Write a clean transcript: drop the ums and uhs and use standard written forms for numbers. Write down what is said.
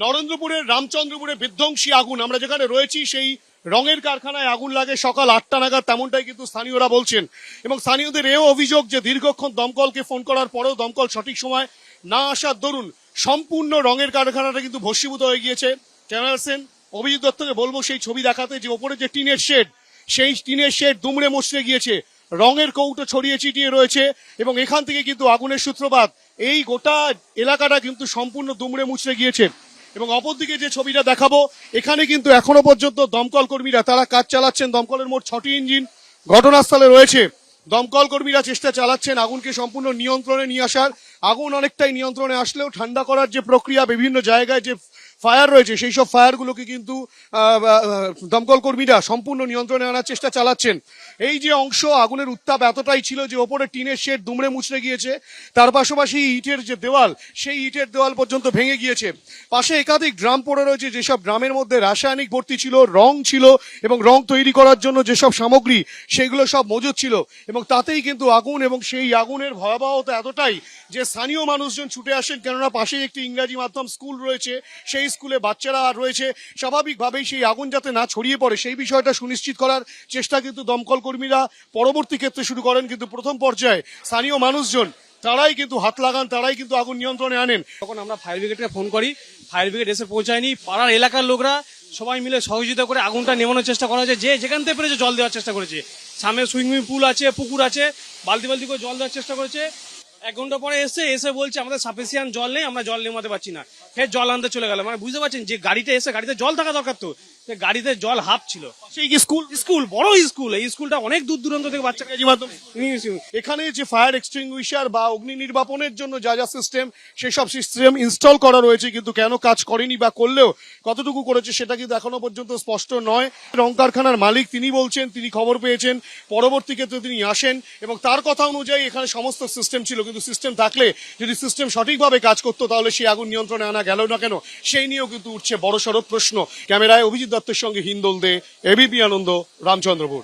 নরেন্দ্রপুরের রামচন্দ্রপুরে বিধ্বংসী আগুন, আমরা যেখানে রয়েছি সেই রঙের কারখানায় আগুন লাগে সকাল 8টা নাগাদ, তেমনটাই কিন্তু স্থানীয়রা বলছেন। এবং স্থানীয়দের এও অভিযোগ যে দীর্ঘক্ষণ দমকলকে ফোন করার পরেও দমকল সঠিক সময় না আসার দরুন সম্পূর্ণ রঙের কারখানাটা কিন্তু ভস্মীভূত হয়ে গিয়েছে। ক্যামেরা পার্সন অভিজিৎ দত্তকে বলবো সেই ছবি দেখাতে, যে ওপরে যে টিনের শেড, সেই টিনের শেড দুমড়ে মুচড়ে গিয়েছে, রঙের কৌটো ছড়িয়ে ছিটিয়ে রয়েছে এবং এখান থেকে কিন্তু আগুনের সূত্রপাত। এই গোটা এলাকাটা কিন্তু সম্পূর্ণ দুমড়ে মুচড়ে গিয়েছে। এবং অপরদিকে যে ছবিটা দেখাবো, এখানে কিন্তু এখনো পর্যন্ত দমকল কর্মীরা তারা কাজ চালাচ্ছেন। দমকলের মোট 6টি ইঞ্জিন ঘটনাস্থলে রয়েছে। দমকল কর্মীরা চেষ্টা চালাচ্ছেন আগুনকে সম্পূর্ণ নিয়ন্ত্রণে নিয়ে আসার। আগুন অনেকটাই নিয়ন্ত্রণে আসলেও ঠান্ডা করার যে প্রক্রিয়া, বিভিন্ন জায়গায় যে ফায়ার রয়েছে সেই সব ফায়ারগুলোকে কিন্তু দমকল কর্মীরা সম্পূর্ণ নিয়ন্ত্রণে আনার চেষ্টা চালাচ্ছেন। এই যে অংশ আগুনের উত্তাপ এতটাই ছিল যে ওপরে টিনের শেড দুমড়ে মুচড়ে গিয়েছে, তার পাশাপাশি ইটের যে দেওয়াল, সেই ইটের দেওয়াল পর্যন্ত ভেঙে গিয়েছে। পাশে একাধিক ড্রাম পড়ে রয়েছে, যেসব ড্রামের মধ্যে রাসায়নিক ভর্তি ছিল, রং ছিল এবং রং তৈরি করার জন্য যেসব সামগ্রী সেগুলো সব মজুদ ছিল। এবং তাতেই কিন্তু আগুন, এবং সেই আগুনের ভয়াবহতা এতটাই যে স্থানীয় মানুষজন ছুটে আসেন, কেননা পাশেই একটি ইংরাজি মাধ্যম স্কুল রয়েছে, সেই স্কুলে বাচ্চারা রয়েছে। স্বাভাবিকভাবেই সেই আগুন যাতে না ছড়িয়ে পড়ে সেই বিষয়টা সুনিশ্চিত করার চেষ্টা কিন্তু দমকল কর্মীরা পরবর্তী ক্ষেত্রে শুরু করেন। কিন্তু প্রথম পর্যায়ে স্থানীয় মানুষজন তারাই কিন্তু হাত লাগান, তারাই কিন্তু আগুন নিয়ন্ত্রণে আনেন। তখন আমরা ফায়ার ব্রিগেডকে ফোন করি, ফায়ার ব্রিগেড এসে পৌঁছায়নি। পাড়ার এলাকার লোকরা সবাই মিলে সহযোগিতা করে আগুনটা নেভানোর চেষ্টা করা হয়েছে। যে যেখান থেকে পেরেছে জল দেওয়ার চেষ্টা করেছে। সামনে সুইমিং পুল আছে, পুকুর আছে, বালতি বালতি করে জল দেওয়ার চেষ্টা করেছে। 1 ঘন্টা পরে এসে বলছে আমাদের সাফিসিয়েন্ট জল নেই, আমরা জল নেমাতে পারছি না। ফের জল আনতে চলে গেল। মানে বুঝতে পারছেন যে গাড়িতে এসে গাড়িতে জল থাকা দরকার, তো গাড়িতে জল হাফ ছিল। সেই স্কুল বড় স্কুল, এই স্কুলটা অনেক দূর দূরান্ত থেকে বাচ্চা। এখানে যে ফায়ার এক্সটিংগুইশার বা অগ্নি নির্বাপনের জন্য যা যা সিস্টেম, সেসব সিস্টেম ইনস্টল করা রয়েছে, কিন্তু কেন কাজ করেনি বা করলেও কতটুকু করেছে সেটা কিন্তু এখনো পর্যন্ত স্পষ্ট নয়। রং কারখানার মালিক তিনি বলছেন তিনি খবর পেয়েছেন, পরবর্তী ক্ষেত্রে তিনি আসেন এবং তার কথা অনুযায়ী এখানে সমস্ত সিস্টেম ছিল। কিন্তু সিস্টেম থাকলে, যদি সিস্টেম সঠিকভাবে কাজ করতো, তাহলে সেই আগুন নিয়ন্ত্রণে আনা গেল না কেন, সেই নিয়েও কিন্তু উঠছে বড়সড় প্রশ্ন। ক্যামেরায় অভিজিৎ দত্তের সঙ্গে হিন্দোল দে, এবিপি আনন্দ, রামচন্দ্রপুর।